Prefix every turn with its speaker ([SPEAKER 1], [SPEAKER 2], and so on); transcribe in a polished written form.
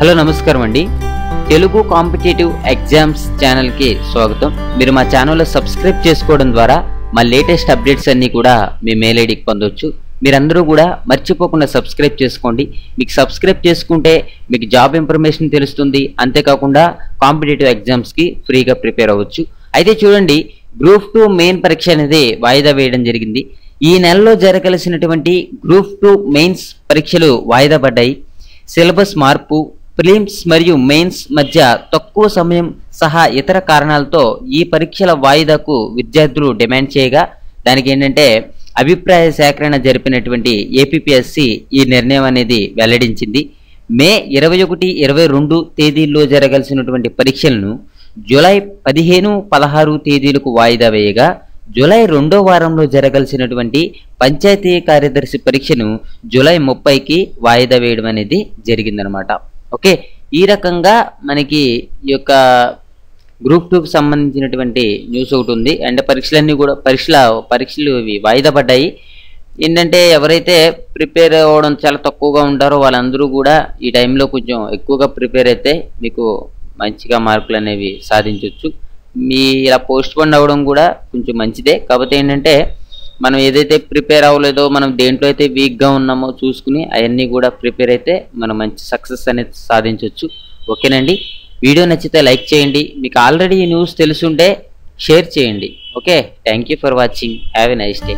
[SPEAKER 1] Hello నమస్కారం అండి. Telugu competitive exams ఛానల్కి స్వాగతం. మీరు మా ఛానల్లో సబ్స్క్రైబ్ చేసుకోవడం ద్వారా మా లేటెస్ట్ అప్డేట్స్ అన్నీ కూడా మీ మెయిల్ ఐడికి పొందవచ్చు. మీరందరూ కూడా మర్చిపోకుండా సబ్స్క్రైబ్ చేసుకోండి. మీకు సబ్స్క్రైబ్ చేసుకుంటే మీకు జాబ్ ఇన్ఫర్మేషన్ తెలుస్తుంది. అంతేకాకుండా కాంపిటేటివ్ ఎగ్జామ్స్కి ఫ్రీగా ప్రిపేర్ అవ్వచ్చు. అయితే చూడండి, గ్రూప్ 2 మెయిన్ పరీక్ష అనేది వాయిదా వేయడం జరిగింది. ఈ నెలలో జరగాల్సినటువంటి గ్రూప్ 2 మెయిన్స్ పరీక్షలు వాయిదా పడ్డాయి. సిలబస్ మార్పు, ప్రిలిమ్స్ మరియు మెయిన్స్ మధ్య తక్కువ సమయం సహా ఇతర కారణాలతో ఈ పరీక్షల వాయిదాకు విద్యార్థులు డిమాండ్ చేయగా, దానికి ఏంటంటే అభిప్రాయ సేకరణ జరిపినటువంటి ఏపీపీఎస్సీ ఈ నిర్ణయం అనేది వెల్లడించింది. మే 21, 22 తేదీల్లో జరగాల్సినటువంటి పరీక్షలను జూలై 15, 16 తేదీలకు వాయిదా వేయగా, జూలై 2వ వారంలో జరగాల్సినటువంటి పంచాయతీ కార్యదర్శి పరీక్షను జూలై 30కి వాయిదా వేయడం అనేది జరిగిందనమాట. ఓకే, ఈ రకంగా మనకి ఈ యొక్క గ్రూప్ 2కి సంబంధించినటువంటి న్యూస్ ఒకటి ఉంది. అండ్ పరీక్షలన్నీ కూడా పరీక్షలు ఇవి వాయిదా పడ్డాయి. ఏంటంటే ఎవరైతే ప్రిపేర్ అవ్వడం చాలా తక్కువగా ఉంటారో వాళ్ళందరూ కూడా ఈ టైంలో కొంచెం ఎక్కువగా ప్రిపేర్ అయితే మీకు మంచిగా మార్కులు అనేవి సాధించవచ్చు. మీ ఇలా పోస్ట్ పోన్ అవ్వడం కూడా కొంచెం మంచిదే. కాకపోతే ఏంటంటే మనం ఏదైతే ప్రిపేర్ అవ్వలేదో, మనం దేంట్లో అయితే వీక్గా ఉన్నామో చూసుకుని అవన్నీ కూడా ప్రిపేర్ అయితే మనం మంచి సక్సెస్ అనేది సాధించవచ్చు. ఓకేనండి, వీడియో నచ్చితే లైక్ చేయండి. మీకు ఆల్రెడీ ఈ న్యూస్ తెలుసుంటే షేర్ చేయండి. Okay, thank you for watching. Have a nice day.